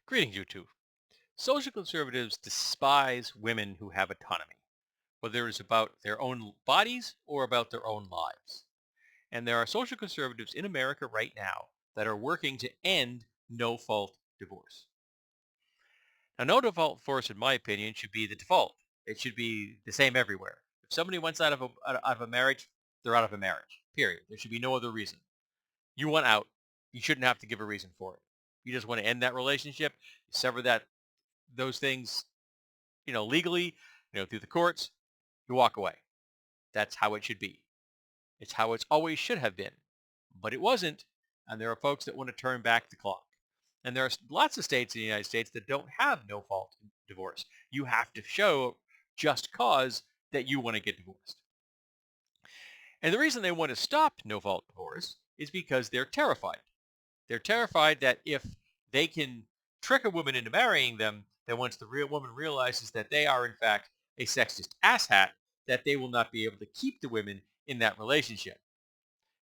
Greetings, you two. Social conservatives despise women who have autonomy, whether it's about their own bodies or about their own lives. And there are social conservatives in America right now that are working to end no-fault divorce. Now, no-fault divorce, in my opinion, should be the default. It should be the same everywhere. If somebody wants out of a marriage, they're out of a marriage. Period. There should be no other reason. You want out. You shouldn't have to give a reason for it. You just want to end that relationship, sever those things legally, through the courts, you walk away. That's how it should be. It's how it's always should have been. But it wasn't. And there are folks that want to turn back the clock. And there are lots of states in the United States that don't have no fault divorce. You have to show just cause that you want to get divorced. And the reason they want to stop no fault divorce is because they're terrified. They're terrified that if they can trick a woman into marrying them, then once the real woman realizes that they are in fact a sexist asshat, that they will not be able to keep the women in that relationship.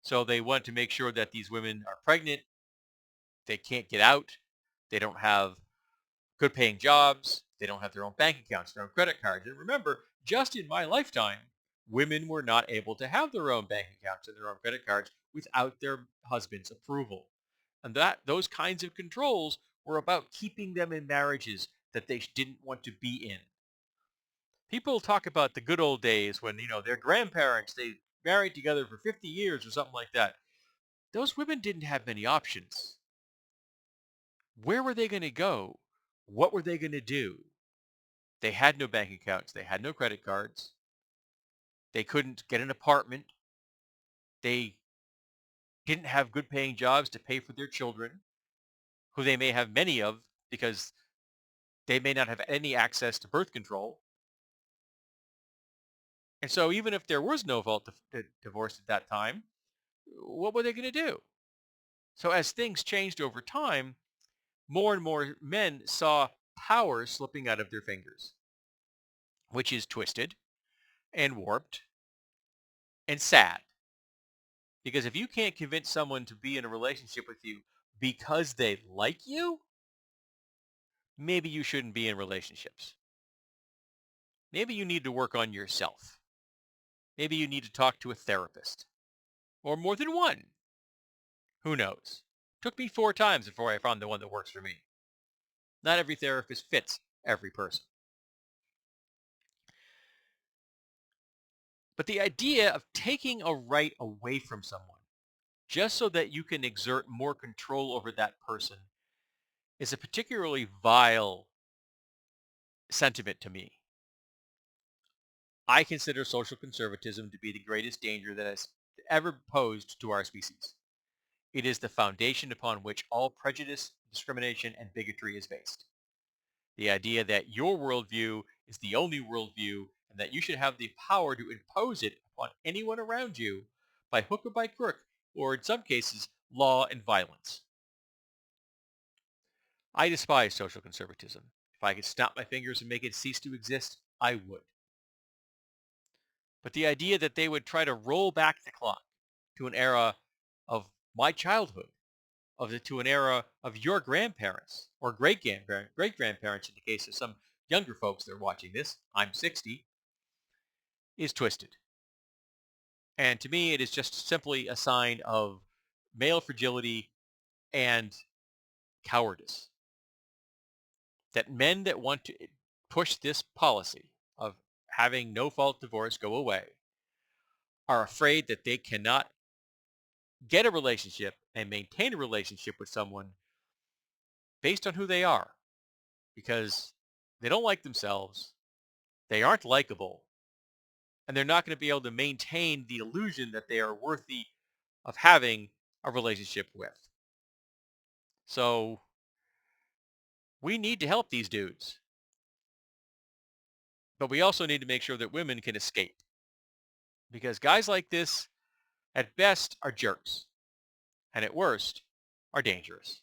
So they want to make sure that these women are pregnant, they can't get out, they don't have good paying jobs, they don't have their own bank accounts, their own credit cards. And remember, just in my lifetime, women were not able to have their own bank accounts and their own credit cards without their husband's approval. And those kinds of controls were about keeping them in marriages that they didn't want to be in. People talk about the good old days when, their grandparents, they married together for 50 years or something like that. Those women didn't have many options. Where were they going to go? What were they going to do? They had no bank accounts. They had no credit cards. They couldn't get an apartment. They didn't have good paying jobs to pay for their children, who they may have many of because they may not have any access to birth control. And so even if there was no fault divorce at that time, what were they going to do? So as things changed over time, more and more men saw power slipping out of their fingers, which is twisted and warped and sad. Because if you can't convince someone to be in a relationship with you because they like you, maybe you shouldn't be in relationships. Maybe you need to work on yourself. Maybe you need to talk to a therapist or more than one. Who knows? Took me 4 times before I found the one that works for me. Not every therapist fits every person. But the idea of taking a right away from someone just so that you can exert more control over that person is a particularly vile sentiment to me. I consider social conservatism to be the greatest danger that has ever posed to our species. It is the foundation upon which all prejudice, discrimination, and bigotry is based. The idea that your worldview is the only worldview and that you should have the power to impose it upon anyone around you by hook or by crook, or in some cases, law and violence. I despise social conservatism. If I could snap my fingers and make it cease to exist, I would. But the idea that they would try to roll back the clock to an era of my childhood, to an era of your grandparents or great grandparents in the case of some younger folks that are watching this, I'm 60, is twisted. And to me, it is just simply a sign of male fragility and cowardice. That men that want to push this policy of having no fault divorce go away are afraid that they cannot get a relationship and maintain a relationship with someone based on who they are because they don't like themselves, they aren't likable, and they're not going to be able to maintain the illusion that they are worthy of having a relationship with. So we need to help these dudes, but we also need to make sure that women can escape because guys like this, at best, are jerks, and at worst, are dangerous.